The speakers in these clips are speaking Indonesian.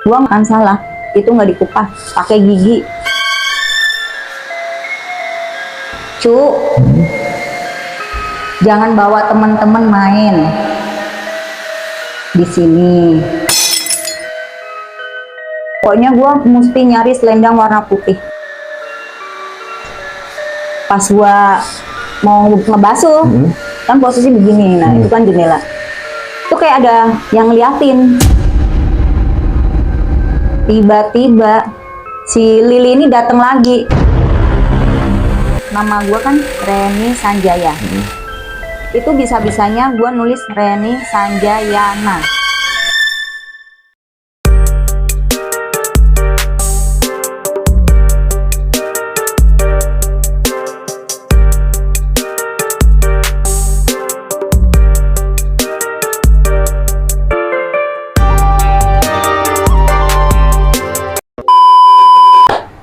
Gua makan salah, itu nggak dikupas, pakai gigi. Jangan bawa teman-teman main di sini. Pokoknya gua mesti nyari selendang warna putih. Pas gua mau ngebasuh, kan posisi begini, nah itu kan jendela. Itu kayak ada yang ngeliatin. Tiba-tiba si Lili ini datang lagi. Nama gue kan Reni Sanjaya. Itu bisa-bisanya gue nulis Reni Sanjayana.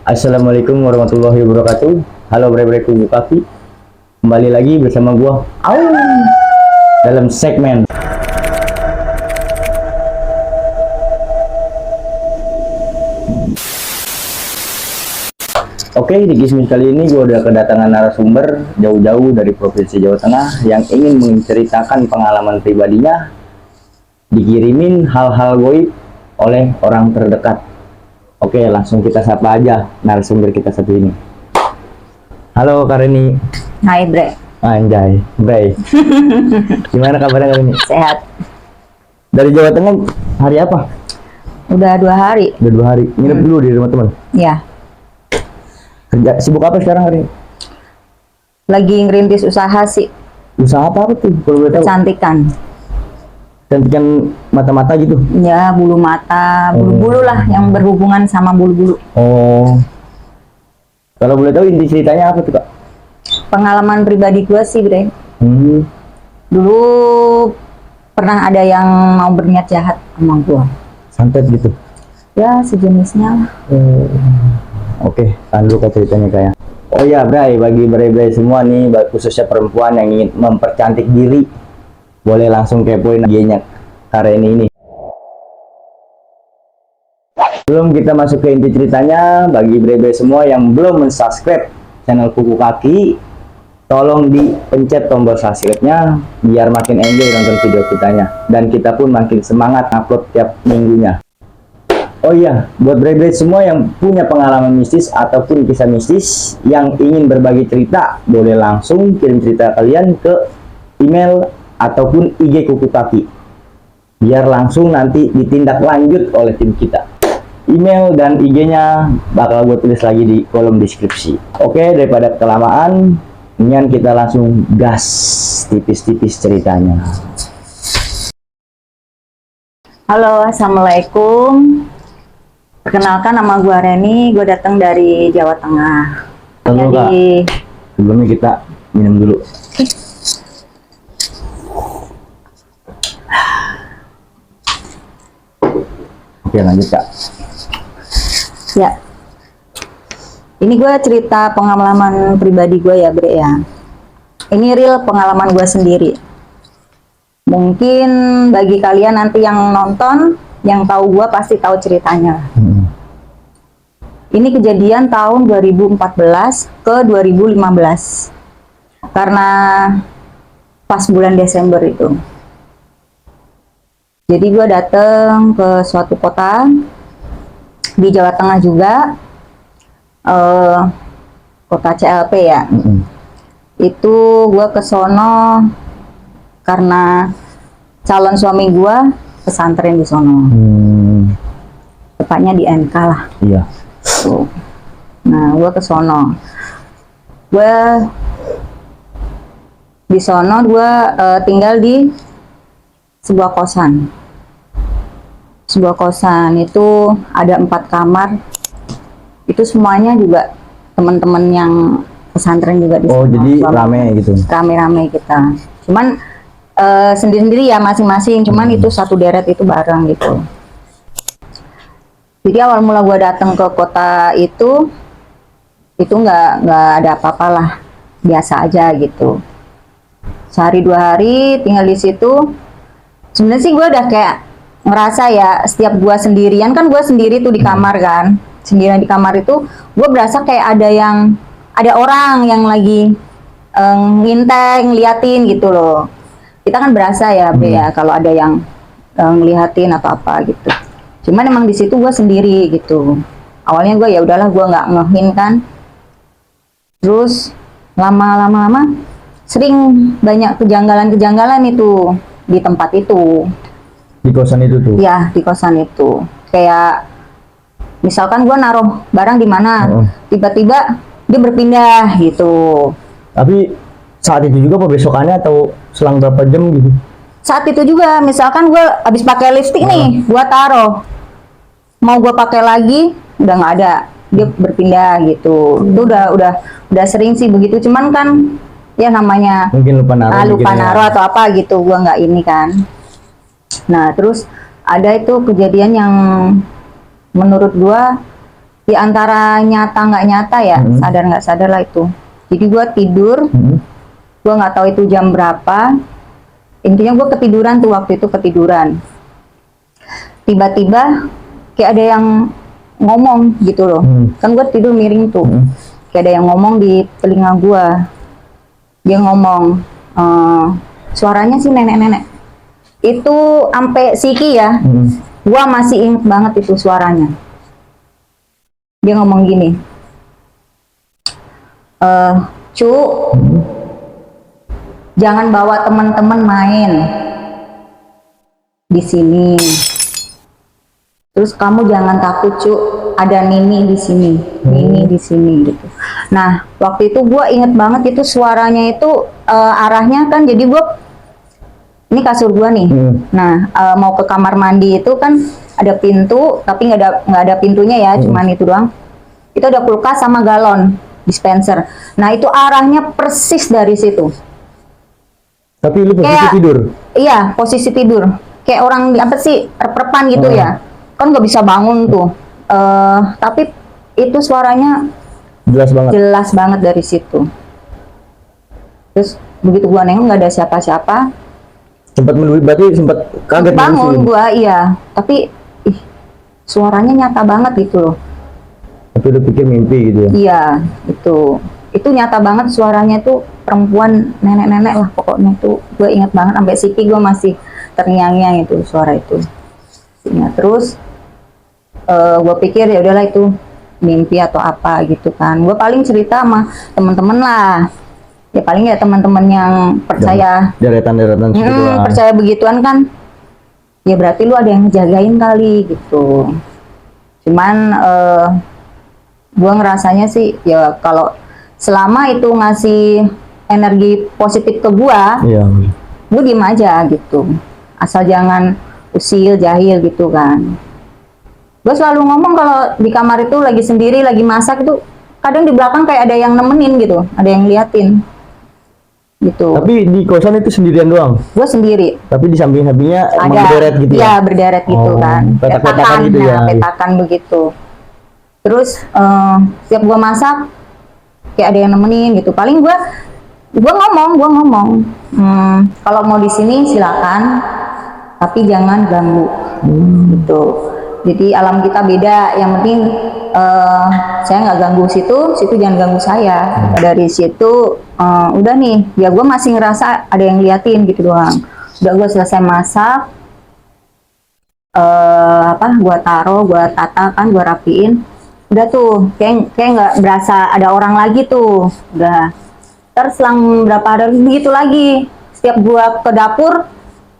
Assalamualaikum warahmatullahi wabarakatuh. Halo bre-bre kubu kaki. Kembali lagi bersama gua dalam segmen Oke, di kismis kali ini gua udah kedatangan narasumber jauh-jauh dari Provinsi Jawa Tengah yang ingin menceritakan pengalaman pribadinya, dikirimin hal-hal goib oleh orang terdekat. Oke, langsung kita sapa aja narasumber kita satu ini. Halo Kak Reni. Hai Bre. Anjay, Bre. Gimana kabarnya Kak Reni? Sehat. Dari Jawa Tengah hari apa? Udah 2 hari. Udah 2 hari. Nginep dulu di rumah teman. Ya. Kerja sibuk apa sekarang Kak Reni? Lagi ngerintis usaha sih. Usaha apa tuh? Kalau boleh tahu. Kecantikan. Cantikan mata-mata gitu. Ya, bulu mata, bulu-bulu lah yang berhubungan sama bulu-bulu. Oh. Kalau boleh tahu inti ceritanya apa tuh Kak? Pengalaman pribadi gue sih, Bre. Dulu pernah ada yang mau berniat jahat sama gue. Santet gitu. Ya, sejenisnya lah. Oke, tahan dulu Kak ceritanya Kak ya. Oh iya, Bray, bagi Bray-Bray semua nih, khususnya perempuan yang ingin mempercantik diri, boleh langsung kepoin IG-nya Kak Reni ini. Sebelum kita masuk ke inti ceritanya, bagi Bray-Bray semua yang belum mensubscribe channel Kuku Kaki, tolong dipencet tombol subscribe-nya biar makin enjoy nonton video kitanya, dan kita pun makin semangat upload tiap minggunya. Oh iya, buat Bray-Bray semua yang punya pengalaman mistis ataupun kisah mistis yang ingin berbagi cerita, boleh langsung kirim cerita kalian ke email ataupun IG Kuku Kaki, biar langsung nanti ditindak lanjut oleh tim kita. Email dan IG-nya bakal gue tulis lagi di kolom deskripsi. Oke, daripada kelamaan, ini kita langsung gas tipis-tipis ceritanya. Halo, assalamualaikum. Perkenalkan, nama gue Reni. Gue datang dari Jawa Tengah. Halo Kak. Sebelumnya kita minum dulu. Oke, lanjut Kak. Ya, ini gue cerita pengalaman pribadi gue ya Bre ya. Ini real pengalaman gue sendiri. Mungkin bagi kalian nanti yang nonton, yang tahu gue pasti tahu ceritanya. Ini kejadian tahun 2014 ke 2015. Karena pas bulan Desember itu. Jadi gue datang ke suatu kota di Jawa Tengah juga, kota CLP ya. Itu gue ke sono karena calon suami gue pesantren di sono. Tepatnya di NK lah. Iya. Tuh. Nah, gue ke sono. Gue di sono tinggal di sebuah kosan. Sebuah kosan itu ada 4 kamar. Itu semuanya juga teman-teman yang pesantren juga di sana. Oh, jadi rame gitu. Rame-rame kita. Cuman sendiri-sendiri ya masing-masing. Cuman itu satu deret itu bareng gitu. Jadi awal mula gue datang ke kota itu nggak ada apa-apalah, biasa aja gitu. Sehari 2 hari tinggal di situ. Sebenarnya sih gue udah kayak ngerasa ya setiap gua sendirian kan, gua sendiri tuh di kamar kan, sendirian di kamar itu gua berasa kayak ada orang yang lagi ngintip ngeliatin gitu loh. Kita kan berasa ya Bre ya kalau ada yang ngeliatin atau apa gitu. Cuman emang di situ gua sendiri gitu. Awalnya gua ya udahlah, gua nggak ngehin kan. Terus lama-lama sering banyak kejanggalan-kejanggalan itu di tempat itu. Di kosan itu tuh. Ya, di kosan itu. Kayak misalkan gua naruh barang di mana, tiba-tiba dia berpindah gitu. Tapi saat itu juga apa besokannya atau selang berapa jam gitu? Saat itu juga, misalkan gua habis pakai lipstick nih, gua taruh. Mau gua pakai lagi, udah nggak ada. Dia berpindah gitu. Itu udah sering sih begitu. Cuman kan ya namanya Mungkin lupa naruh. lupa naruh atau apa gitu, gua nggak ini kan. Nah, terus ada itu kejadian yang menurut gua di antara nyata nggak nyata ya, sadar nggak sadar lah itu. Jadi gua tidur, gua nggak tahu itu jam berapa. Intinya gua ketiduran tuh, waktu itu ketiduran. Tiba-tiba kayak ada yang ngomong gitu loh. Kan gua tidur miring tuh. Kayak ada yang ngomong di telinga gua. Dia ngomong, suaranya sih nenek-nenek. Itu sampai Siki ya, gua masih inget banget itu suaranya. Dia ngomong gini, Cu, jangan bawa teman-teman main di sini. Terus kamu jangan takut, Cu, ada Nini di sini, Nini di sini gitu. Nah, waktu itu gua inget banget itu suaranya itu arahnya kan, jadi gua ini kasur gua nih. Nah, mau ke kamar mandi itu kan ada pintu, tapi nggak ada pintunya ya, cuman itu doang. Itu ada kulkas sama galon dispenser. Nah, itu arahnya persis dari situ. Tapi lu posisi Kayak, tidur? Iya, posisi tidur. Kayak orang di apa sih, rep-repan gitu ya. Kan nggak bisa bangun tuh. Tapi itu suaranya jelas banget dari situ. Terus begitu gua nengok nggak ada siapa-siapa. Sempat berarti sempat kaget Bangun gua, iya. Tapi suaranya nyata banget gitu loh. Tapi lu pikir mimpi gitu ya? Iya, itu nyata banget suaranya tuh, perempuan, nenek-nenek lah pokoknya tuh. Gue inget banget sampai Siki gue masih terngiang-ngiang itu suara itu. Nah, terus gue pikir ya udahlah itu mimpi atau apa gitu kan. Gue paling cerita sama temen-temen lah. Ya paling ya teman-teman yang percaya. Deretan-deretan segituan. Percaya begituan kan. Ya berarti lu ada yang ngejagain kali gitu. Cuman gue ngerasanya sih ya kalau selama itu ngasih energi positif ke gue diem aja gitu. Asal jangan usil, jahil gitu kan. Gue selalu ngomong kalau di kamar itu lagi sendiri, lagi masak itu kadang di belakang kayak ada yang nemenin gitu, ada yang liatin gitu. Tapi di kosan itu sendirian doang? Gue sendiri. Tapi di samping-sampingnya emang berderet gitu ya? Iya, berderet gitu kan. Petak-petakan gitu ya? Petakan begitu. Terus setiap gue masak kayak ada yang nemenin gitu. Paling gue ngomong, kalau mau di sini silakan, tapi jangan ganggu gitu. Jadi alam kita beda. Yang penting saya nggak ganggu situ jangan ganggu saya. Dari situ udah nih, ya gue masih ngerasa ada yang liatin gitu doang. Udah gue selesai masak, gue taruh, gue tata kan, gue rapiin. Udah tuh, kayak nggak berasa ada orang lagi tuh. Udah. Terus selang berapa hari begitu lagi. Setiap gua ke dapur,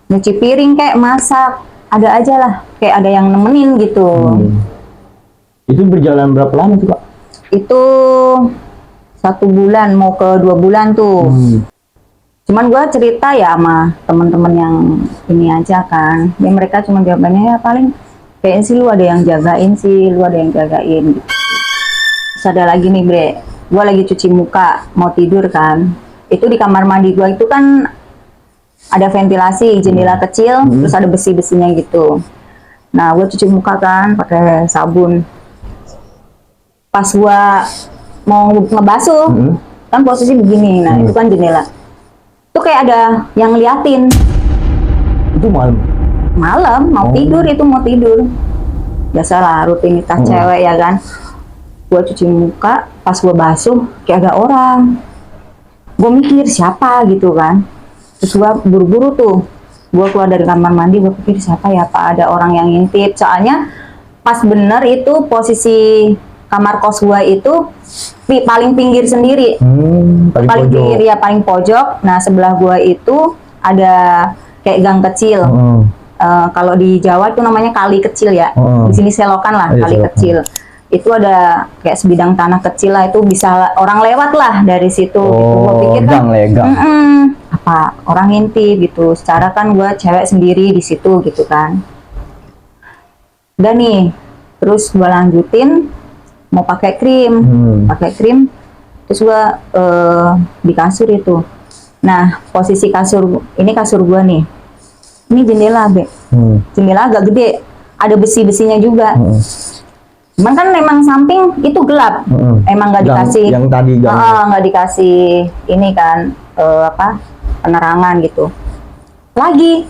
nyuci piring kayak masak, ada aja lah. Kayak ada yang nemenin gitu. Itu berjalan berapa lama tuh, Pak? Itu 1 bulan, mau ke 2 bulan tuh. Cuman gua cerita ya sama teman-teman yang ini aja kan. Ya mereka cuma jawabannya ya paling kayaknya sih lu ada yang jagain sih, lu ada yang jagain gitu. Terus ada lagi nih Bre, gue lagi cuci muka, mau tidur kan. Itu di kamar mandi gue itu kan ada ventilasi, jendela kecil, terus ada besi-besinya gitu. Nah, gue cuci muka kan pakai sabun. Pas gue mau ngebasuh, kan posisi begini, nah itu kan jendela. Itu kayak ada yang ngeliatin. Itu malam? malam mau tidur, itu mau tidur. Biasalah rutinitas cewek ya kan. Gue cuci muka, pas gue basuh kayak ada orang. Gue mikir siapa gitu kan. Terus gue buru-buru tuh, gue keluar dari kamar mandi, gue pikir siapa ya, apa ada orang yang ngintip. Soalnya pas bener itu posisi kamar kos gue itu paling pinggir sendiri. Paling pojok. pinggir ya, paling pojok. Nah sebelah gue itu ada kayak gang kecil. Kalau di Jawa itu namanya kali kecil ya. Di sini selokan lah, Iya, kali selokan. kecil. Itu ada kayak sebidang tanah kecil lah, itu bisa orang lewat lah dari situ. Gitu. Gue pikir kan, gang. apa orang ngintip gitu. Secara kan gue cewek sendiri di situ gitu kan. Udah nih, terus gue lanjutin mau pakai krim, terus gue di kasur itu. Nah posisi kasur ini, kasur gue nih, ini jendela Be, jendela agak gede, ada besi-besinya juga. Cuman kan memang samping itu gelap, emang nggak dikasih, yang tadi nggak dikasih ini kan apa penerangan gitu. Lagi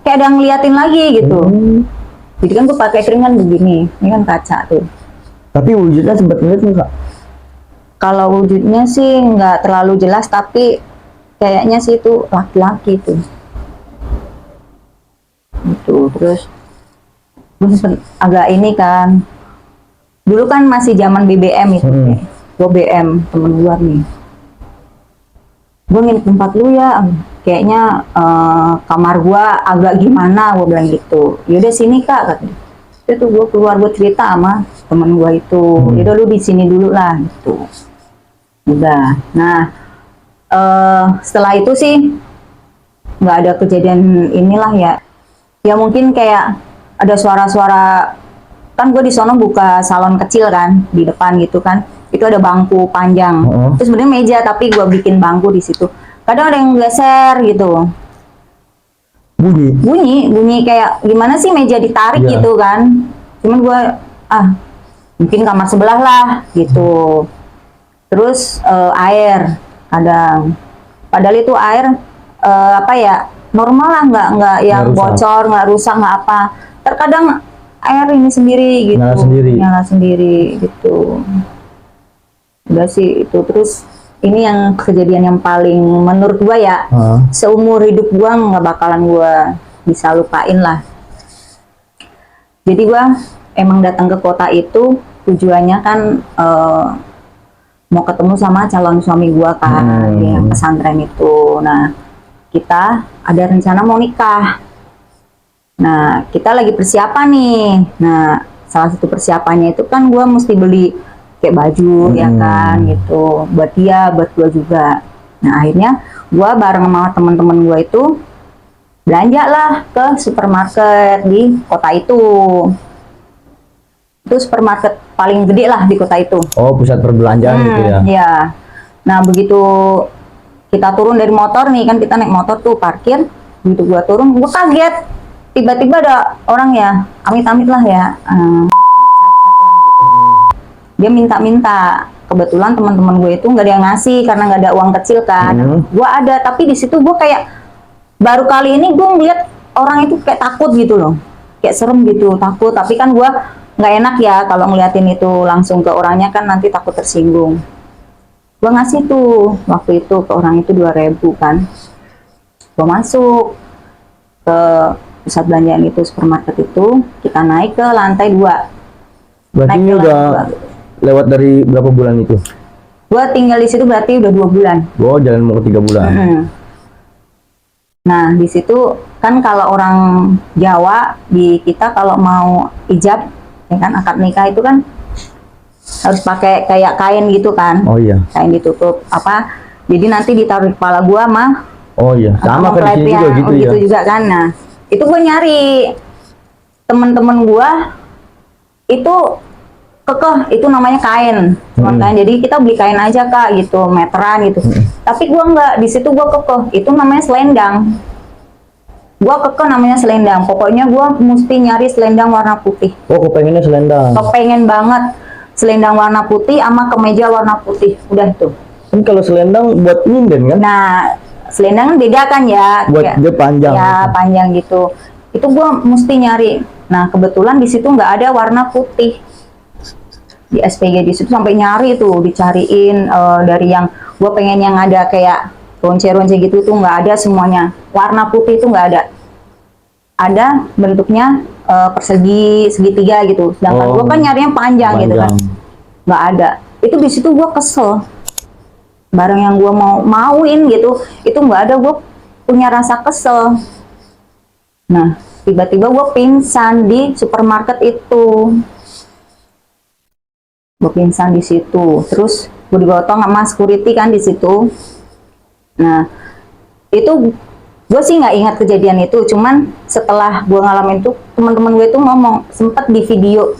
kayak ada yang ngeliatin lagi gitu. Jadi kan gue pakai krim kan begini, ini kan kaca tuh. Tapi wujudnya sempat ngeliat nggak? Kalau wujudnya sih nggak terlalu jelas, tapi kayaknya sih itu laki-laki tuh. Itu terus gue sempet agak ini kan. Dulu kan masih zaman BBM itu, gue BM temen gue nih. Gue nginep tempat lu ya, kayaknya kamar gue agak gimana, gue bilang gitu. Yaudah sini kak, katanya. Itu gue keluar, gue cerita sama temen gue itu, yaudah lu di sini dulu lah gitu. Udah. Nah setelah itu sih nggak ada kejadian inilah ya. Ya mungkin kayak ada suara-suara, kan gue di sono buka salon kecil kan di depan gitu kan, itu ada bangku panjang. Terus sebenarnya meja, tapi gue bikin bangku di situ. Kadang ada yang geser gitu. Bunyi kayak gimana sih, meja ditarik gitu kan. Cuman gue mungkin kamar sebelah lah gitu. Terus air kadang, padahal itu air apa ya, normal lah, nggak yang bocor, nggak rusak, nggak apa. Terkadang air ini sendiri gitu, nyala sendiri gitu. Udah sih itu. Terus ini yang kejadian yang paling menurut gua ya, seumur hidup gua nggak bakalan gua bisa lupain lah. Jadi gua emang datang ke kota itu tujuannya kan mau ketemu sama calon suami gua kan, di pesantren itu. Nah kita ada rencana mau nikah. Nah kita lagi persiapan nih. Nah salah satu persiapannya itu kan gua mesti beli kayak baju ya kan gitu, buat dia, buat gua juga. Nah akhirnya gua bareng sama teman-teman gua itu belanja lah ke supermarket di kota itu. Itu supermarket paling gede lah di kota itu. Oh, pusat perbelanjaan gitu ya? Iya. Nah begitu kita turun dari motor nih kan, kita naik motor tuh parkir. Begitu gua turun, gua kaget. Tiba-tiba ada orang ya, amit-amit lah ya. Dia minta-minta. Kebetulan teman-teman gue itu nggak ada yang ngasih karena nggak ada uang kecil kan. Gue ada, tapi di situ gue kayak baru kali ini gue ngeliat orang itu kayak takut gitu loh, kayak serem gitu, takut. Tapi kan gue nggak enak ya kalau ngeliatin itu langsung ke orangnya, kan nanti takut tersinggung. Gue ngasih tuh waktu itu ke orang itu 2.000 kan. Gue masuk ke pusat belanjaan itu, supermarket itu, kita naik ke lantai 2. Berarti ini udah lewat dari berapa bulan itu? Gua tinggal di situ berarti udah 2 bulan. Oh, jalan mau ke 3 bulan. Nah, di situ kan kalau orang Jawa di kita kalau mau ijab, ya kan akad nikah itu kan harus pakai kayak kain gitu kan. Oh iya. Kain ditutup apa? Jadi nanti ditaruh di kepala gua mah. Oh iya, sama kan di sini juga gitu ya. Gitu juga kan. Nah, itu gua nyari temen-temen gua itu kekeh, itu namanya kain, cuma kain. Jadi kita beli kain aja kak gitu, meteran gitu. Tapi gua nggak, di situ gua kekeh, itu namanya selendang. Gua kekeh namanya selendang. Pokoknya gua mesti nyari selendang warna putih. Oh, kepengennya selendang. Kepengen banget selendang warna putih sama kemeja warna putih. Udah tuh. Kan kalau selendang buat nyinden kan? Nah, selendang kan beda kan ya. Buat dia panjang. Ya panjang gitu. itu gue mesti nyari. Nah kebetulan di situ nggak ada warna putih di SPG, di situ sampai nyari tuh, dicariin dari yang gue pengen yang ada kayak ronce-ronce gitu tuh nggak ada semuanya, warna putih itu nggak ada. Ada bentuknya persegi, segitiga gitu, sedangkan gue kan nyarinya panjang gitu kan, nggak ada. Itu di situ gue kesel, barang yang gue mauin gitu itu nggak ada, gue punya rasa kesel. Nah tiba-tiba gue pingsan di supermarket itu, gue pingsan di situ, terus gue digotong sama security kan di situ. Nah itu gue sih nggak ingat kejadian itu, cuman setelah gue ngalamin itu teman-teman gue itu ngomong sempet di video,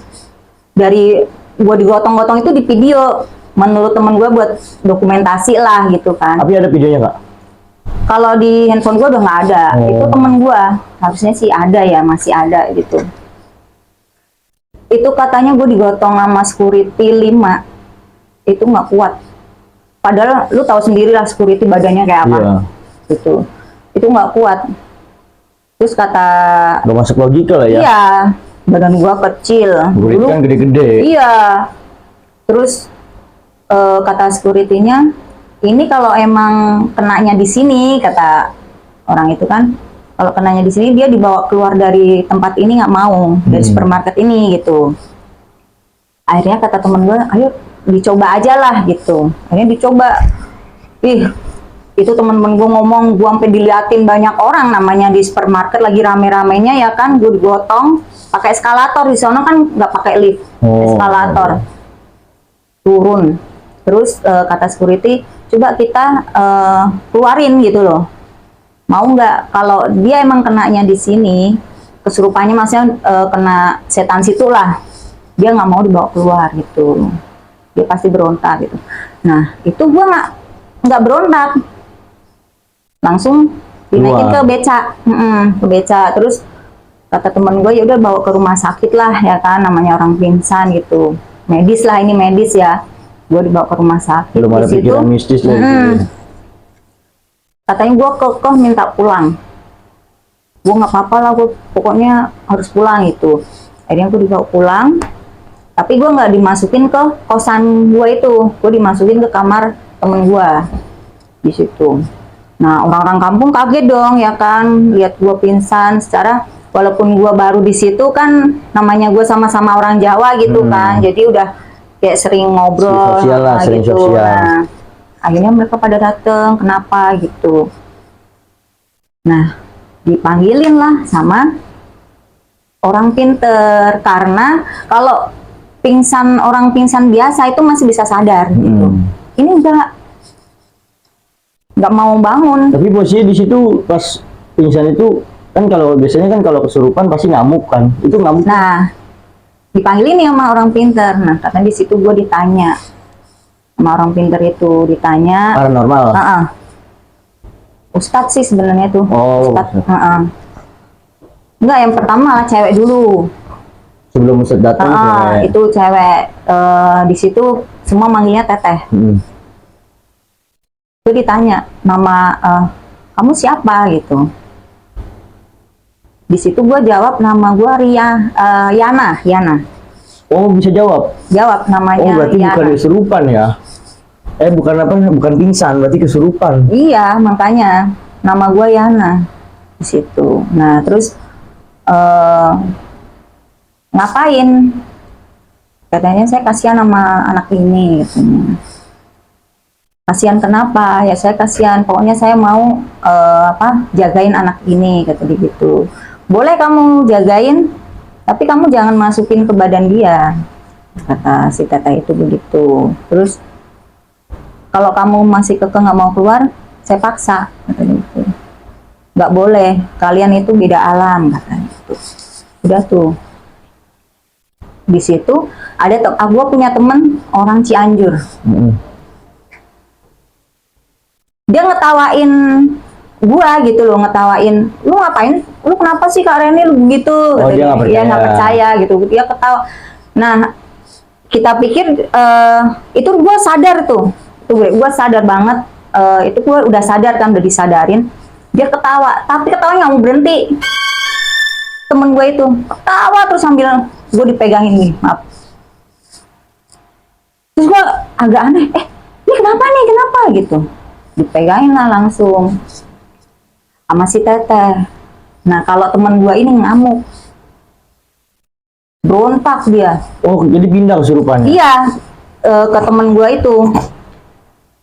dari gue digotong-gotong itu di video, menurut temen gue buat dokumentasi lah gitu kan. Tapi ada videonya nggak? Kalau di handphone gue udah nggak ada. Itu temen gue, harusnya sih ada ya, masih ada gitu. Itu katanya gue digotong sama security 5, itu nggak kuat. Padahal lu tahu sendiri lah security badannya kayak apa. Gitu. Itu nggak kuat. Terus kata, nggak masuk logika lah ya. iya, badan gua kecil. Dulu kan gede-gede. Iya. Terus kata security-nya, ini kalau emang kenanya di sini, kata orang itu kan, kalau kenanya di sini dia dibawa keluar dari tempat ini, nggak mau, dari supermarket ini gitu. Akhirnya kata temen gue, ayo dicoba aja lah gitu. Akhirnya dicoba. Ih, itu temen-temen gue ngomong, gue sampai diliatin banyak orang, namanya di supermarket lagi rame-ramenya ya kan, gue digotong pakai eskalator, di sana kan nggak pakai lift, eskalator turun. Terus kata security, coba kita keluarin gitu loh, mau nggak? Kalau dia emang kenanya di sini, kesurupannya maksudnya kena setan situ lah, dia nggak mau dibawa keluar gitu, dia pasti berontak gitu. Nah itu gue nggak berontak, langsung dinaikin ke beca, ke beca. Terus kata temen gue, ya udah bawa ke rumah sakit lah ya kan, namanya orang pingsan gitu, medis lah, ini medis ya. Gue dibawa ke rumah sakit. Belum ada pikiran mistis lah gitu. Katanya gue kekeh minta pulang, gue nggak apa-apa lah, gue pokoknya harus pulang itu. Akhirnya gue dibawa pulang, tapi gue nggak dimasukin ke kosan gue itu, gue dimasukin ke kamar temen gue di situ. Nah orang-orang kampung kaget dong ya kan, lihat gue pingsan. Secara walaupun gue baru di situ kan, namanya gue sama-sama orang Jawa gitu kan, jadi udah kayak sering ngobrol sosial lah, sering gitu. sosial. Nah, akhirnya mereka pada dateng, kenapa gitu. Nah dipanggilin lah sama orang pinter, karena kalau pingsan, orang pingsan biasa itu masih bisa sadar gitu. Ini nggak mau bangun. Tapi posisinya di situ pas pingsan itu kan, kalau biasanya kan kalau kesurupan pasti ngamuk kan, itu ngamuk. Nah dipanggilin nih sama orang pinter. Nah katanya di situ gue ditanya sama orang pinter itu, ditanya Paranormal. Ustadz sih sebenarnya tuh. Ustadz. Enggak, yang pertama cewek dulu. Sebelum Ustadz datang cewek. Itu cewek. Di situ semua manggilnya Teteh. Gue ditanya nama, kamu siapa gitu. Di situ gue jawab nama gue Yana. Oh bisa jawab? Jawab namanya. Oh berarti Yana. bukan kesurupan ya? Bukan apa? Bukan pingsan, berarti kesurupan. Iya makanya nama gue Yana di situ. Nah terus ngapain? Katanya saya kasihan sama anak ini. Katanya. Kasihan kenapa? Ya saya kasihan. Pokoknya saya mau jagain anak ini, kata dia gitu. Boleh kamu jagain, tapi kamu jangan masukin ke badan dia, kata si teteh itu begitu. Terus kalau kamu masih kekeh nggak mau keluar, saya paksa, kata dia gitu. Nggak boleh, kalian itu beda alam, katanya gitu. Udah tuh. Di situ ada gue punya temen orang Cianjur. Dia ngetawain gua gitu loh, ngetawain, lu ngapain, lu kenapa sih Kak Reni lu begitu. Dia nggak percaya gitu, dia ketawa. Nah kita pikir itu gua sadar tuh, gua sadar banget, itu gua udah sadar kan, udah disadarin. Dia ketawa, tapi ketawanya nggak mau berhenti. temen gue itu ketawa terus sambil gue dipegangin nih, maaf. Terus gue agak aneh, ini kenapa nih, kenapa gitu. Dipegangin lah langsung sama si teteh. Nah kalau temen gue ini ngamuk, berontak dia. Oh, jadi pindah kesurupannya? Iya, ke temen gue itu.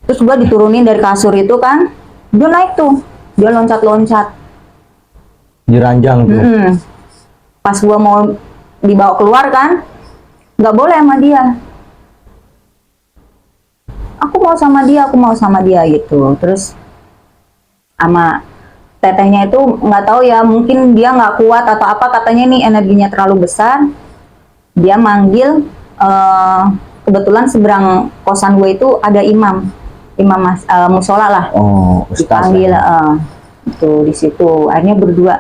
Terus gue diturunin dari kasur itu kan, dia naik tuh, dia loncat-loncat. Di ranjang tuh. Pas gue mau dibawa keluar kan, nggak boleh sama dia. Aku mau sama dia gitu. Terus sama tetehnya itu nggak tahu ya, mungkin dia nggak kuat atau apa, katanya ini energinya terlalu besar. Dia manggil, kebetulan seberang kosan gue itu ada imam musola lah. Oh, ustaz. Dipanggil itu di situ, akhirnya berdua.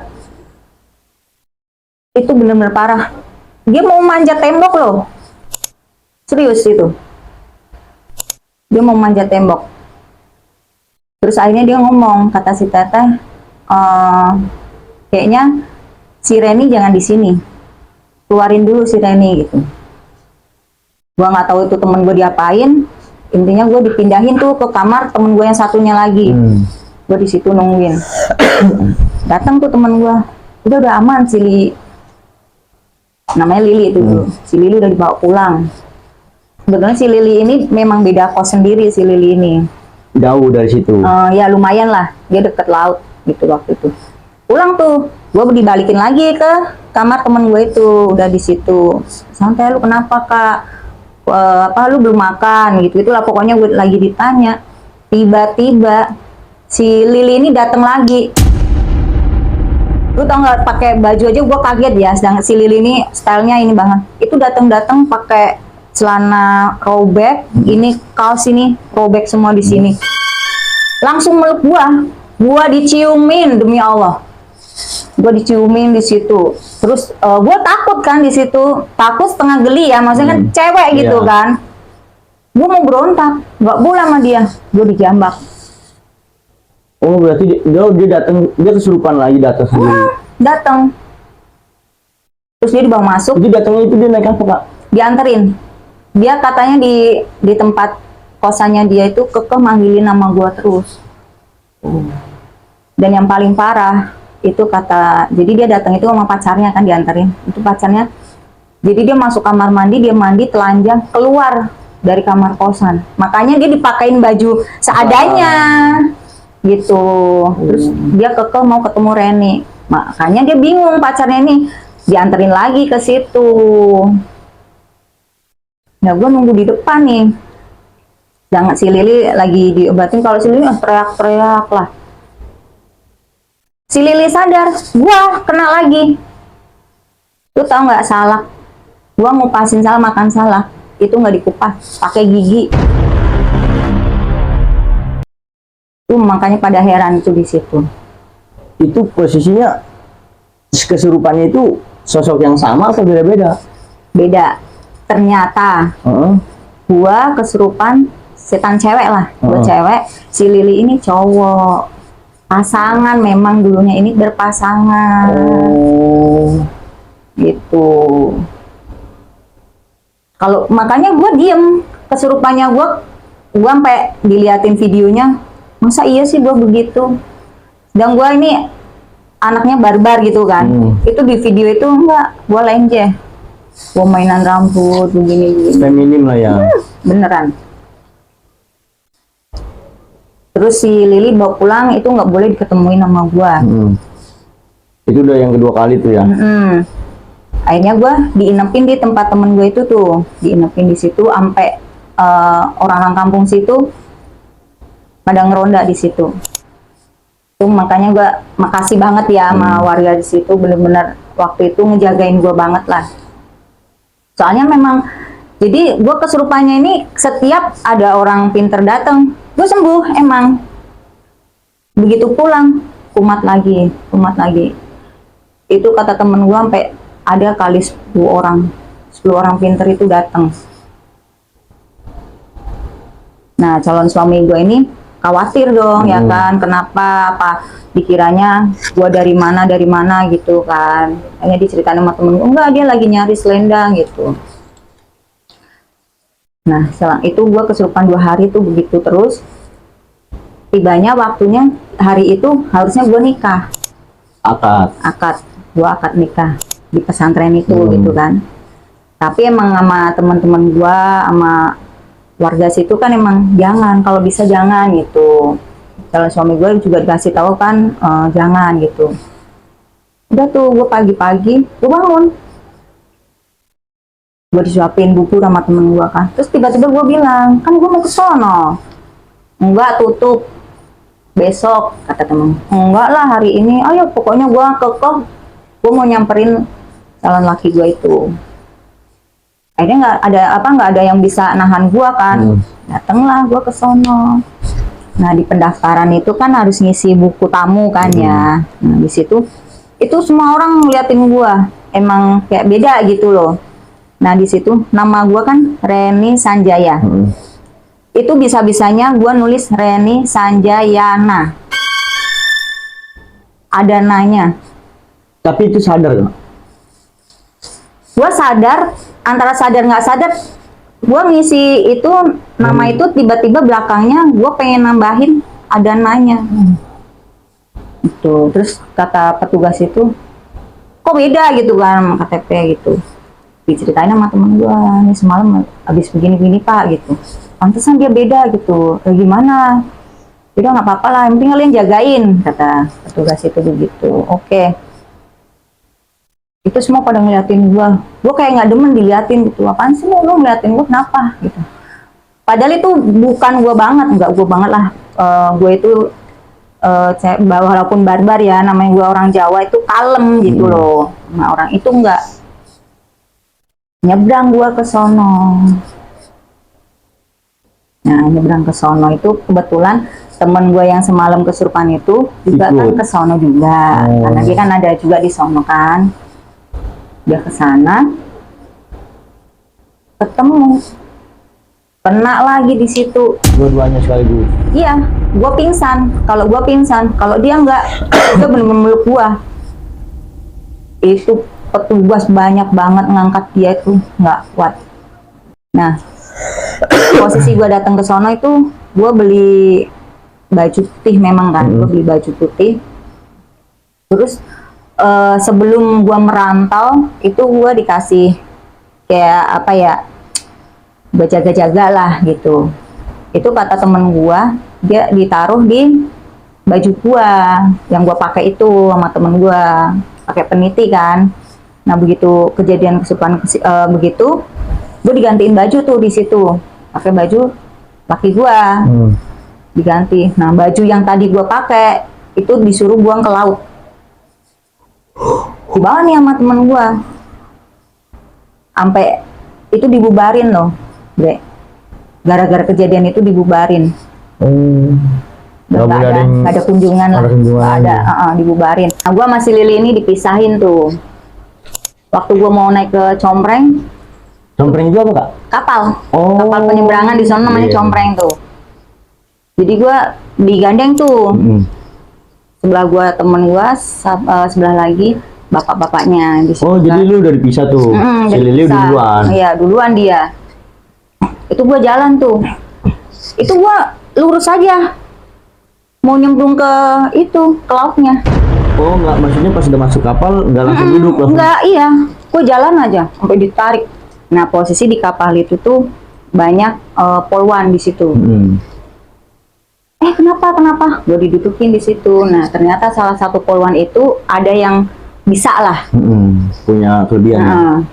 Itu bener-bener parah. Dia mau manjat tembok loh, serius itu. Dia mau manjat tembok. Terus akhirnya dia ngomong, kata si teteh, kayaknya si Reni jangan di sini, keluarin dulu si Reni gitu. Gua nggak tahu itu temen gue diapain. Intinya gue dipindahin tuh ke kamar temen gue yang satunya lagi. Gue di situ nungguin. Datang tuh temen gue, udah aman si namanya Lili itu tuh. Si Lili udah dibawa pulang. Sebenarnya si Lili ini memang beda kos sendiri, si Lili ini. Jauh dari situ? Ya lumayan lah, dia deket laut gitu waktu itu. Pulang tuh, gue dibalikin lagi ke kamar temen gue itu, udah di situ. Santai, lu kenapa kak? Apa lu belum makan gitu? Itulah pokoknya gue lagi ditanya. Tiba-tiba si Lili ini datang lagi. Lu tau nggak, pakai baju aja gue kaget ya. Sedangkan si Lili ini stylenya ini banget. Itu datang pakai celana robek, ini kaos ini robek semua di sini. Langsung meluk gua diciumin demi Allah. Gua diciumin di situ. Terus gua takut kan di situ, takut setengah geli ya, maksudnya kan cewek gitu kan. Gua mau berontak, nggak boleh sama dia. Gua dijambak. Oh, berarti dia datang, dia kesurupan lagi datang sendiri. Datang. Terus dia dibawa masuk. Itu datangnya itu dia naik apa, Kak? Dianterin. Dia katanya di tempat kosannya dia itu kekeh manggilin nama gua terus. Dan yang paling parah itu kata, jadi dia datang itu sama pacarnya kan, dianterin. Itu pacarnya. Jadi dia masuk kamar mandi, dia mandi telanjang keluar dari kamar kosan. Makanya dia dipakein baju seadanya. Gitu. Terus dia kekeh mau ketemu Reni. Makanya dia bingung, pacarnya ini dianterin lagi ke situ. Nah, gue nunggu di depan nih. Jangan, si Lili lagi diobatin. Kalau si Lili teriak-teriak lah. Si Lili sadar, gue kena lagi. Lu tau nggak, salak? Gue ngupasin salak, makan salak. Itu nggak dikupas, pakai gigi. Makanya pada heran itu di situ. Itu posisinya kesurupannya itu sosok yang sama atau beda-beda? Beda. Ternyata gua kesurupan setan cewek lah. Gua cewek, si Lili ini cowok. Pasangan, memang dulunya ini berpasangan. Gitu. Kalau makanya gua diem, kesurupannya gua sampai diliatin videonya. Masa iya sih gua begitu? Dan gua ini anaknya barbar gitu kan. Itu di video itu enggak, gua lenje. Gua mainan rambut begini. Feminim lah ya. Beneran. Terus si Lili bawa pulang itu nggak boleh diketemuin sama gua. Itu udah yang kedua kali tuh ya. Akhirnya gua diinepin di tempat temen gue itu tuh, diinepin di situ sampai orang-orang kampung situ pada ngeronda di situ. Tuh makanya gua makasih banget ya sama warga di situ, bener-bener waktu itu ngejagain gua banget lah. Soalnya memang, jadi gue kesurupannya ini setiap ada orang pinter datang, gue sembuh emang. Begitu pulang, kumat lagi. Itu kata temen gue sampai ada kali 10 orang pinter itu datang. Nah, calon suami gue ini khawatir dong ya kan, kenapa, apa dikiranya gua dari mana gitu kan. Hanya diceritain sama temen, enggak dia lagi nyari selendang gitu. Nah setelah itu gua kesurupan 2 hari tuh begitu terus. Tibanya waktunya hari itu harusnya gua nikah, gua akad nikah di pesantren itu gitu kan. Tapi emang sama teman-teman gua, sama warga situ kan emang jangan, kalau bisa jangan gitu. Kalau suami gue juga dikasih tahu kan jangan gitu. Udah tuh gue pagi-pagi gue bangun, gue disuapin bubur sama temen gue kan. Terus tiba-tiba gue bilang, kan gue mau ke sono. Enggak, tutup besok, kata temen. Enggak lah, hari ini ayo, pokoknya gue kekeh, gue mau nyamperin calon laki gue itu. Akhirnya nggak ada yang bisa nahan gua kan. Datenglah gua ke sono. Nah di pendaftaran itu kan harus ngisi buku tamu kan ya. Nah di situ itu semua orang ngeliatin gua, emang kayak beda gitu loh. Nah di situ nama gua kan Reni Sanjaya. Itu bisa-bisanya gua nulis Reni Sanjayana. Ada nanya. Tapi itu sadar nggak? Gua sadar, antara sadar nggak sadar, gue ngisi itu nama itu tiba-tiba belakangnya gue pengen nambahin ada nanya. Itu terus kata petugas itu, kok beda gitu kan KTP gitu. Diceritain sama temen gue, nih semalam habis begini-begini pak gitu. Pantesan dia beda gitu. Gimana? Udah nggak apa-apa lah, yang penting kalian jagain, kata petugas itu begitu. Oke. Itu semua pada ngeliatin gue kayak nggak demen diliatin gitu. Apaan sih lu ngeliatin gue, kenapa gitu. Padahal itu bukan gue banget, nggak gue banget lah. Gue itu walaupun barbar ya, namanya gue orang Jawa itu kalem gitu loh. Nah orang itu nggak, nyebrang gue ke sono. Nah nyebrang ke sono itu kebetulan temen gue yang semalam kesurupan itu juga kan ke sono juga, karena dia kan ada juga di sono kan. Dia ke sana, ketemu, kena lagi di situ. Dua-duanya sekaligus. Iya, gue pingsan. Kalau gue pingsan, kalau dia enggak, dia bener-bener meluk gue. Itu petugas banyak banget ngangkat dia itu nggak kuat. Nah, posisi gue datang ke sono itu, gue beli baju putih memang kan, gue beli baju putih. Terus sebelum gua merantau itu gua dikasih kayak apa ya, buat jaga-jaga lah gitu. Itu kata temen gua, dia ditaruh di baju gua yang gua pakai itu sama temen gua, pakai peniti kan. Nah begitu kejadian kesurupan begitu, gua digantiin baju tuh di situ, pakai baju laki gua diganti. Nah baju yang tadi gua pakai itu disuruh buang ke laut. Dibawa nih sama temen gua, sampai itu dibubarin loh, Bre. Gara-gara kejadian itu dibubarin. Nggak ada kunjungan lah, nggak ada, dibubarin. Nah gua masih Lili ini dipisahin tuh. Waktu gua mau naik ke Compreng itu apa kak? Kapal, kapal penyeberangan di sana namanya Compreng tuh. Jadi gua digandeng tuh. Sebelah gua temen gua, sebelah lagi bapak-bapaknya di situ. Oh, jadi lu udah dipisah tuh. Si Lili duluan. Iya, duluan dia. Itu gua jalan tuh. Itu gua lurus aja. Mau nyemplung ke itu, ke lautnya. Oh, enggak, maksudnya pas udah masuk kapal enggak langsung duduk langsung. Enggak, iya. Gua jalan aja sampai ditarik. Nah, posisi di kapal itu tuh banyak polwan di situ. Kenapa? Gue didudukin di situ. Nah, ternyata salah satu polwan itu ada yang bisa lah. Punya kelebihan.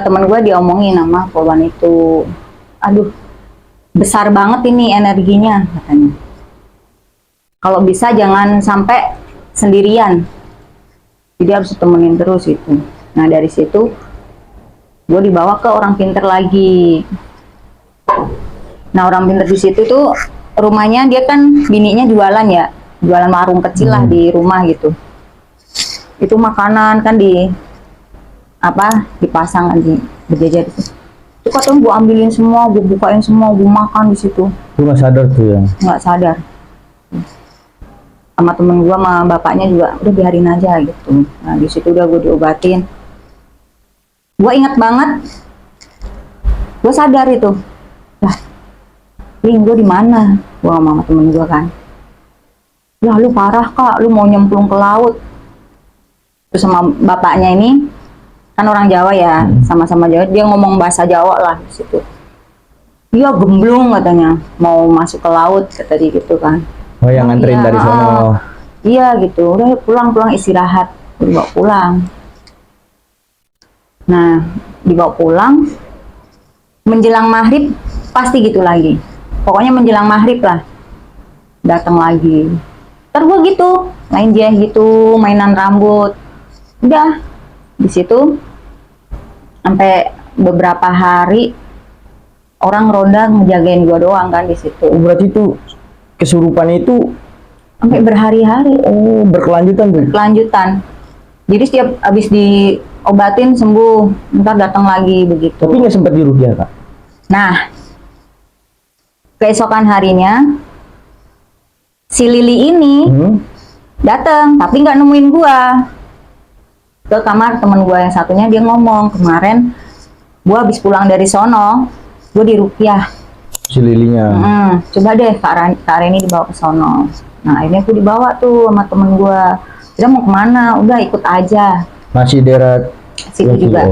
Temen gue diomongin sama polwan itu. Aduh, besar banget ini energinya, katanya. Kalau bisa jangan sampai sendirian. Jadi harus temenin terus itu. Nah, dari situ gue dibawa ke orang pinter lagi. Nah orang pintar di situ tuh rumahnya dia kan bininya jualan ya, jualan warung kecil lah di rumah gitu. Itu makanan kan dipasang kan di berjajar itu. Itu katanya gue ambilin semua, gue bukain semua, gue makan di situ. Lu nggak sadar tuh ya? Nggak sadar. Sama temen gue, sama bapaknya juga, udah biarin aja gitu. Nah di situ udah gue diobatin. Gue ingat banget, gue sadar itu. Lah, Ling, gue di mana? Gue sama temen gue kan. Ya lu parah kak, lu mau nyemplung ke laut. Terus sama bapaknya ini kan orang Jawa ya, sama-sama Jawa, dia ngomong bahasa Jawa lah di situ. Iya gemblung katanya, mau masuk ke laut kata dia gitu kan. Oh, yang nganterin Iya, dari sono. Iya gitu, udah pulang istirahat, dibawa pulang. Nah dibawa pulang, menjelang maghrib pasti gitu lagi. Pokoknya menjelang maghrib lah, datang lagi. Ntar gue gitu, main dia gitu, mainan rambut. Udah di situ sampai beberapa hari orang ronda ngejagain gua doang kan di situ. Oh, berarti itu kesurupan itu Sampai berhari-hari. oh berkelanjutan tuh. Kelanjutan. Jadi setiap habis diobatin sembuh, ntar datang lagi begitu. Tapi nggak sempat diruqyah kak? Nah, keesokan harinya si Lili ini datang, tapi nggak nemuin gua. Ke kamar temen gue yang satunya, dia ngomong kemarin gue habis pulang dari sono, gue diruqyah. Si Lilinya. Coba deh Kak Reni dibawa ke sono. Nah akhirnya aku dibawa tuh sama temen gue. Dia mau kemana? Udah ikut aja. Masih daerah Situ juga.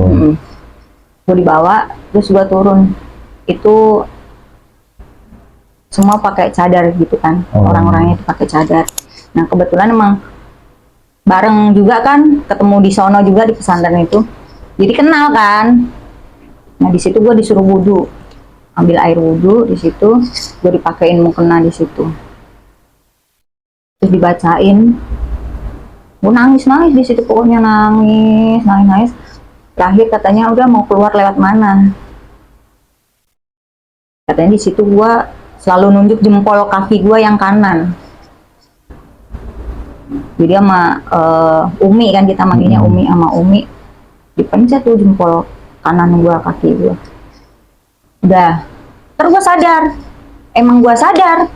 Gue dibawa, terus gue turun. Itu semua pakai cadar gitu kan. Orang-orangnya itu pakai cadar. Nah kebetulan emang bareng juga kan, ketemu di sono juga di pesantren itu, jadi kenal kan. Nah di situ gue disuruh wudhu, ambil air wudhu di situ, gue dipakein mukena di situ, terus dibacain. Gue nangis di situ, pokoknya nangis. Terakhir katanya udah mau keluar lewat mana, katanya di situ gue selalu nunjuk jempol kaki gue yang kanan. Jadi sama Umi kan, kita manggilnya Umi, sama Umi dipencet tuh jempol kanan gua, kaki gua. Udah, terus gua sadar, emang gua sadar.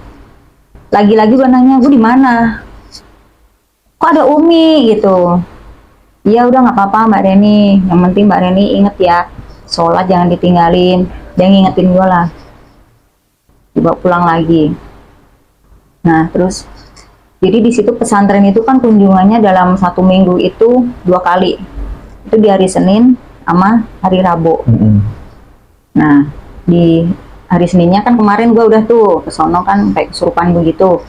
Lagi-lagi gua nanya, gua di mana? Kok ada Umi gitu? Iya udah nggak apa-apa Mbak Reni, yang penting Mbak Reni inget ya, sholat jangan ditinggalin, jangan ngingetin gua lah. Dibawa pulang lagi. Nah terus jadi di situ pesantren itu kan kunjungannya dalam 1 minggu itu 2 kali. Itu di hari Senin sama hari Rabu. Nah di hari Seninnya kan kemarin gue udah tuh ke sono kan kayak kesurupan begitu.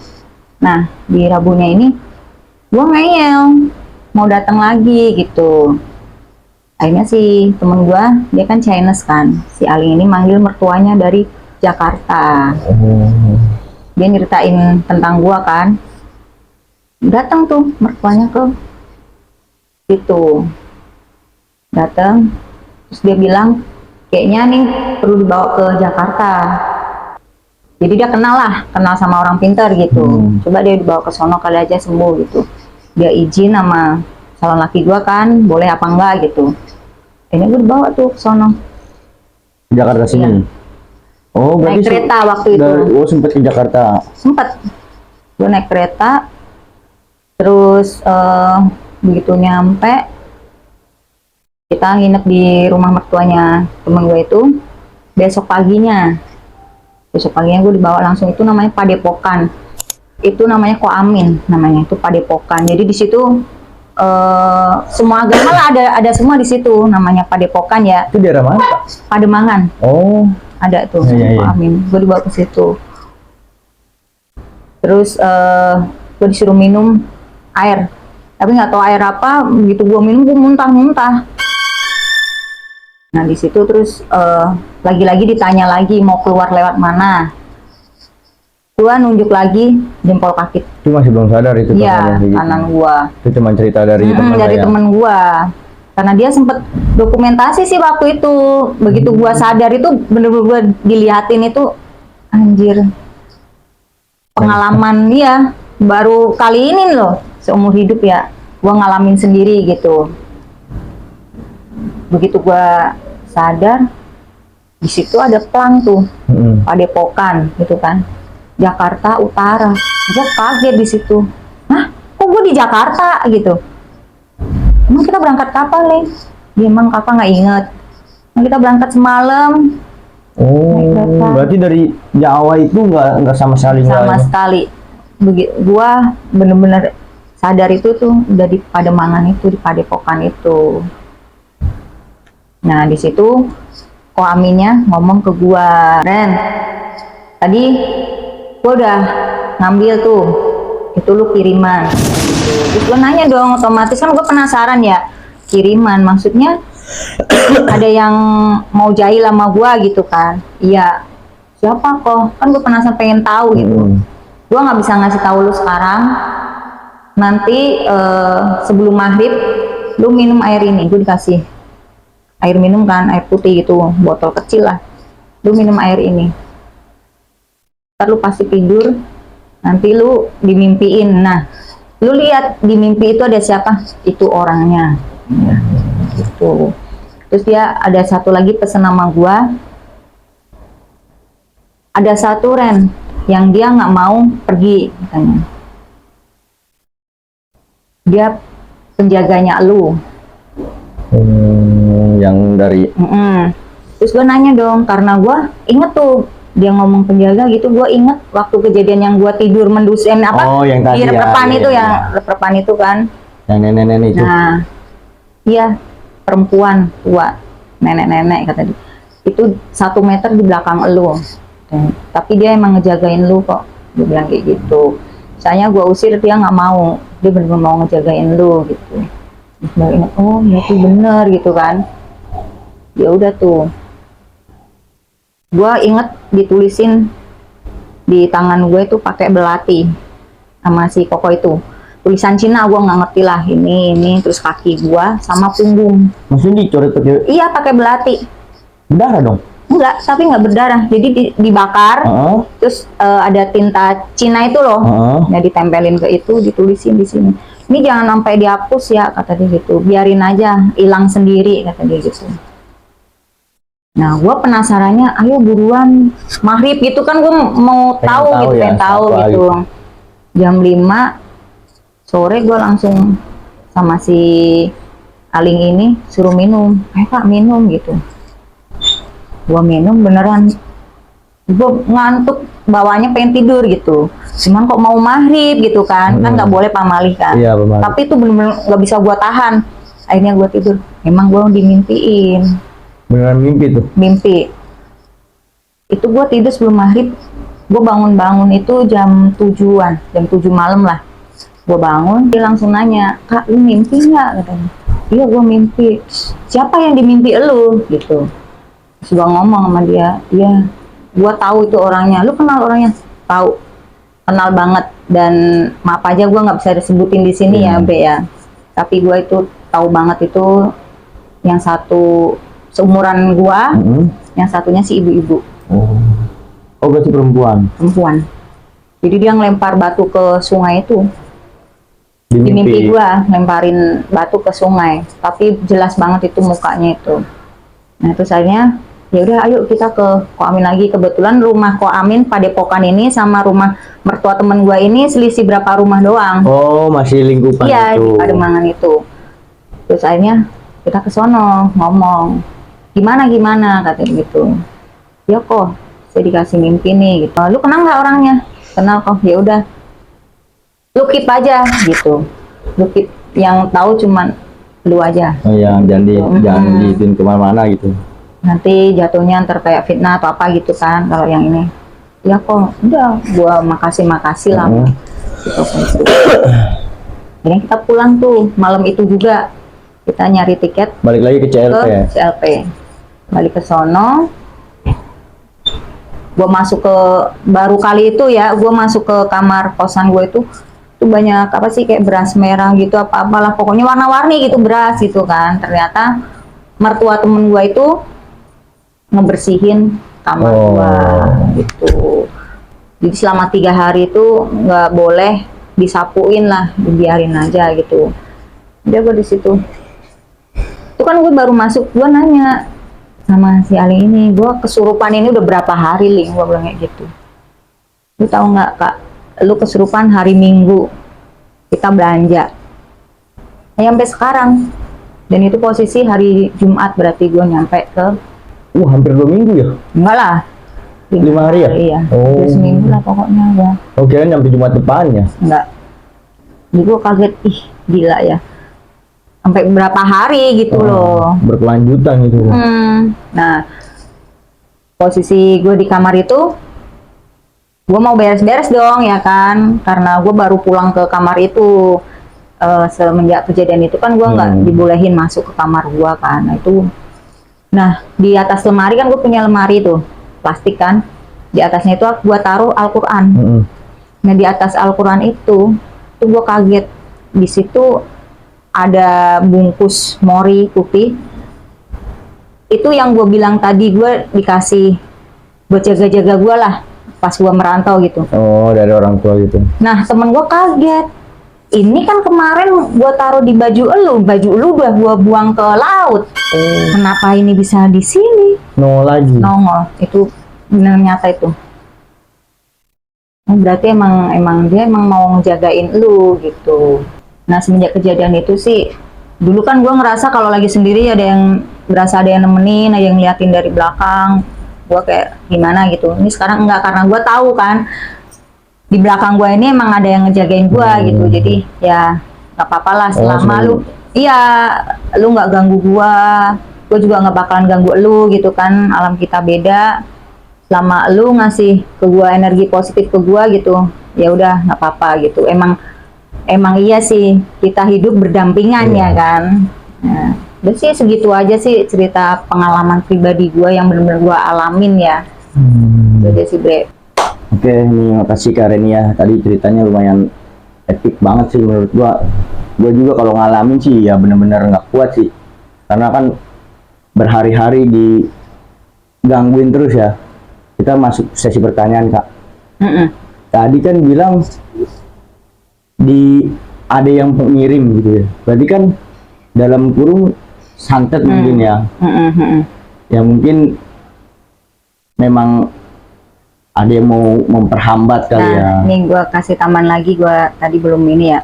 Nah di Rabunya ini gue ngeyel mau datang lagi gitu. Akhirnya si temen gue, dia kan Chinese kan, si Ali ini manggil mertuanya dari Jakarta. Dia nyeritain tentang gue kan. Datang tuh mertuanya ke situ, datang, terus dia bilang kayaknya nih perlu dibawa ke Jakarta. Jadi dia kenal sama orang pintar gitu. Coba dia dibawa ke sono kali aja sembuh gitu. Dia izin sama calon laki gua kan, boleh apa enggak gitu. Ini gue dibawa tuh ke sono. Jakarta sini. Iya. Oh berarti naik kereta waktu itu. Oh sempat ke Jakarta. Sempat. Gue naik kereta. Terus begitu nyampe, kita nginep di rumah mertuanya temen gue itu. Besok paginya gue dibawa langsung, itu namanya Padepokan. Itu namanya Koamin, namanya itu Padepokan. Jadi di situ semua agama lah ada semua di situ, namanya Padepokan ya. Itu daerah mana Pak? Pademangan. Oh. Ada tuh Iya. Koamin. Gue dibawa ke situ. Terus gue disuruh minum air, tapi nggak tahu air apa. Begitu gue minum, gue muntah. Nah di situ terus lagi-lagi ditanya lagi mau keluar lewat mana. Gua nunjuk lagi jempol kaki. Itu masih belum sadar itu? Iya, kanan gua. Itu cuma cerita dari temen gua. Karena dia sempet dokumentasi sih waktu itu. Begitu gua sadar itu bener-bener gua dilihatin itu, anjir. Pengalaman dia baru kali ini loh seumur hidup ya, gua ngalamin sendiri gitu. Begitu gua sadar, Di situ ada plang tuh, Mm-mm. Padepokan gitu kan, Jakarta Utara. Gue kaget di situ. Hah, kok gue di Jakarta gitu? Emang kita berangkat kapan, Leng? Ya, emang kakak nggak inget. Emang kita berangkat semalam. Oh, Naik kereta. berarti dari Jawa itu nggak sama sekali Sama nggak- sekali. Gua bener-bener sadar itu tuh udah di Pademangan itu, di Padepokan itu. Nah, di situ Ko Aminnya ngomong ke gua, Ren, tadi gua udah ngambil tuh, itu lu kiriman. Terus gua nanya dong, otomatis kan gua penasaran ya, kiriman maksudnya ada yang mau jahil sama gua gitu kan. Iya, siapa kok? Kan gua penasaran pengen tahu gitu. Mm. Gua nggak bisa ngasih tahu lu sekarang. Nanti sebelum maghrib lu minum air ini. Gue dikasih air minum kan, air putih gitu, botol kecil lah. Lu minum air ini. Ntar lu pasti tidur. Nanti lu dimimpiin. Nah, lu lihat di mimpi itu ada siapa? Itu orangnya. Ya, gitu. Terus dia ada satu lagi pesan sama gua. Ada satu Ren yang dia nggak mau pergi katanya. Dia penjaganya lu. Yang dari Terus gue nanya dong, karena gue inget tuh dia ngomong penjaga gitu, gue inget waktu kejadian yang gue tidur mendusin apa Oh, yang tadi di ya, reprepan iya, itu, iya. yang reprepan itu kan. yang nenek-nenek itu. Nah, iya, perempuan tua, nenek-nenek kata dia. Itu 1 meter di belakang elu. Tapi dia emang ngejagain lu kok. Dia bilang kayak gitu. Misalnya gue usir, dia nggak mau. Dia bener-bener mau ngejagain lu gitu. Terus gue ingat, oh ya tuh bener gitu kan. Ya udah tuh. Gue inget ditulisin di tangan gue tuh pakai belati sama si Koko itu. Tulisan Cina gue nggak ngerti lah, ini terus kaki gue sama punggung. Maksudnya dicoret pakai Iya, pakai belati. berdarah dong? Enggak, tapi nggak berdarah. Jadi dibakar, Heeh. terus ada tinta Cina itu loh. Heeh. Nah, ditempelin ke itu, ditulisin di sini. Ini jangan sampai dihapus ya, kata dia gitu. Biarin aja, hilang sendiri, kata dia gitu. Nah, gue penasarannya, ayo buruan maghrib gitu kan, gue mau Pengen tahu tahu gitu, ya, pengen tahu siapa gitu. gitu. Jam 5 sore gue langsung sama si Aling ini suruh minum. Ayo Kak, minum gitu. Gue minum beneran. Gue ngantuk, bawahnya pengen tidur gitu. Cuman kok mau maghrib gitu kan, kan nggak boleh pamali kan. Iya, pamali. Tapi itu bener-bener nggak bisa gue tahan. Akhirnya gue tidur. Emang gue dimimpiin. Beneran mimpi tuh. Mimpi itu gue tidur sebelum maghrib. Gue bangun itu jam 7-an, jam 7 malam lah. Gue bangun, dia langsung nanya, Kak lu mimpi nggak, katanya. Iya gue mimpi. Siapa yang dimimpi elu gitu. Terus gue ngomong sama dia, iya gue tahu itu orangnya. Lu kenal orangnya? Tahu, kenal banget. Dan maaf aja gue nggak bisa disebutin di sini ya Be ya, tapi gue itu tahu banget itu. Yang satu seumuran gua, yang satunya si ibu-ibu. Oh, berarti perempuan. Jadi dia ngelempar batu ke sungai itu. Di Di mimpi. mimpi gua lemparin batu ke sungai, tapi jelas banget itu mukanya itu. Nah, itu akhirnya ya udah ayo kita ke Ko Amin lagi. Kebetulan rumah Ko Amin Padepokan ini sama rumah mertua temen gua ini selisih berapa rumah doang. Oh, masih lingkupan Iya, itu. di Pademangan itu. Terus akhirnya kita ke sono ngomong, gimana katanya gitu. Ya kok, saya dikasih mimpi nih gitu. Lu kenal nggak orangnya? Kenal kok. Ya udah, lu keep aja gitu. Lu keep, yang tahu cuman lu aja. Oh ya, jangan diituin kemana-mana gitu. Nanti jatuhnya ntar kayak fitnah atau apa gitu kan kalau yang ini. Ya kok, udah gua makasih lah. Gitu. Jadi kita pulang tuh malam itu juga. Kita nyari tiket Balik lagi ke CLP ke ya? CLP. Balik ke sono. Gue masuk ke, baru kali itu ya, gue masuk ke kamar kosan gue itu banyak apa sih, kayak beras merah gitu, apa-apalah, pokoknya warna-warni gitu beras gitu kan. Ternyata mertua temen gue itu ngebersihin kamar gue gitu. Jadi selama 3 hari itu nggak boleh disapuin lah, dibiarin aja gitu. Dia gue di situ. Itu kan gue baru masuk, gue nanya, sama si Ali ini, gue kesurupan ini udah berapa hari, Ling, gue bilang kayak gitu. Lu tahu nggak, Kak, lu kesurupan hari Minggu kita belanja sampai sekarang, dan itu posisi hari Jumat, berarti gue nyampe ke Hampir 2 minggu ya? enggak lah, 5 hari ya? iya. Oh. Udah seminggu lah pokoknya ya. Oke, nyampe Jumat depannya. Enggak, jadi gue kaget, ih gila ya, sampai berapa hari gitu loh. Berkelanjutan gitu. Nah, posisi gue di kamar itu, gue mau beres-beres dong ya kan, karena gue baru pulang ke kamar itu. Semenjak kejadian itu kan gue nggak dibolehin masuk ke kamar gue kan. Nah, di atas lemari kan gue punya lemari tuh plastik kan, di atasnya itu gue taruh Al-Quran. Nah, di atas Al-Quran itu gue kaget, di situ ada bungkus mori putih. Itu yang gue bilang tadi, gue dikasih buat jaga-jaga gue lah pas gue merantau gitu. Oh, dari orang tua gitu. Nah, temen gue kaget, ini kan kemarin gue taruh di baju lu udah gue buang ke laut. Kenapa ini bisa di sini? Nongol lagi. Nongol, itu benar nyata itu. Berarti emang dia mau ngejagain lu gitu. Nah, semenjak kejadian itu sih, dulu kan gue ngerasa kalau lagi sendiri berasa ada yang nemenin, ada yang ngeliatin dari belakang. Gue kayak gimana gitu. Ini sekarang enggak, karena gue tahu kan di belakang gue ini emang ada yang ngejagain gue gitu. Jadi ya nggak apa-apa lah selama lu nggak ganggu gue juga nggak bakalan ganggu lu gitu kan. Alam kita beda. Selama lu ngasih ke gue energi positif ke gue gitu, ya udah nggak apa-apa gitu. Emang iya sih, kita hidup berdampingan ya kan. Nah, udah sih segitu aja sih cerita pengalaman pribadi gue yang benar-benar gue alamin ya. Itu aja sih, Bre. Oke, ini makasih Kak Renia. Tadi ceritanya lumayan epic banget sih menurut gue. Gue juga kalau ngalamin sih ya benar-benar nggak kuat sih. Karena kan berhari-hari digangguin terus ya. Kita masuk sesi pertanyaan, Kak. Tadi kan bilang ada yang pengirim gitu ya. Berarti kan dalam kurung santet mungkin ya. Ya mungkin memang ada yang mau memperhambat kali ya. Ini gue kasih tambahan lagi, gue tadi belum ini ya.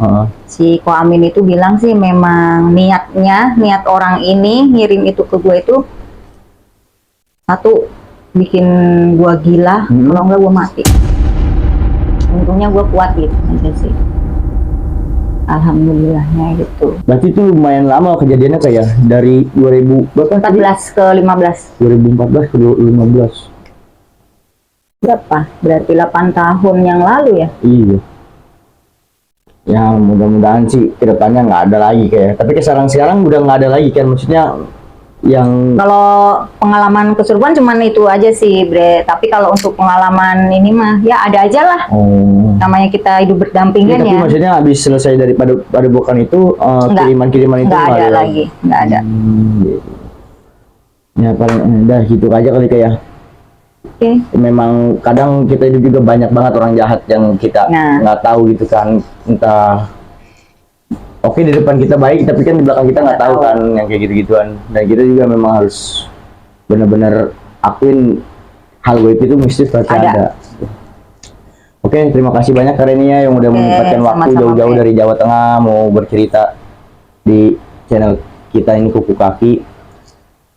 Si Ko Amin itu bilang sih memang niat orang ini ngirim itu ke gue itu satu, bikin gue gila, kalau enggak gue mati. Untungnya gue kuat gitu aja sih. Alhamdulillahnya gitu. Berarti itu lumayan lama kejadiannya kayak dari 14 ke 15. 2014 ke 2015. Berapa? Berarti 8 tahun yang lalu ya? Iya. Ya mudah-mudahan sih kedepannya nggak ada lagi kayak. Tapi sekarang udah nggak ada lagi kan, maksudnya yang kalau pengalaman kesurupan cuman itu aja sih, Bre. Tapi kalau untuk pengalaman ini mah ya ada aja lah. Namanya kita hidup berdampingan tapi ya. maksudnya habis selesai dari padepokan itu kiriman-kiriman itu nggak ada lagi, nggak ada. Ya paling udah gitu aja kali kayak. Oke. Memang kadang kita hidup juga banyak banget orang jahat yang kita nggak tahu gitu kan, entah oke di depan kita baik tapi kan di belakang kita nggak tahu kan yang kayak gitu-gituan. Dan kita juga memang harus benar-benar akuin hal gaib itu mistis pasti ada. Oke, terima kasih banyak Kak Renia yang udah menyempatkan waktu jauh-jauh dari Jawa Tengah mau bercerita di channel kita ini Kuku Kaki.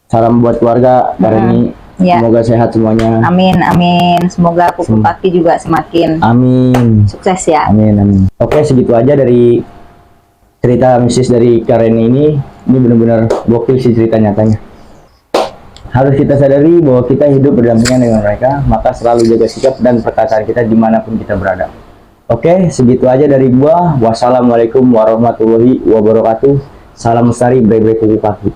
Salam buat keluarga Kak Reni. Semoga sehat semuanya. Amin, amin. Semoga Kuku Kaki juga semakin sukses ya. Amin. Oke, segitu aja dari cerita mistis dari Kak Reni ini. Ini benar-benar gokil sih cerita nyatanya. Harus kita sadari bahwa kita hidup berdampingan dengan mereka, maka selalu jaga sikap dan perkataan kita dimanapun kita berada. Oke, segitu aja dari gua. Wassalamualaikum warahmatullahi wabarakatuh. Salam lestari, Bre Kuku Kaki.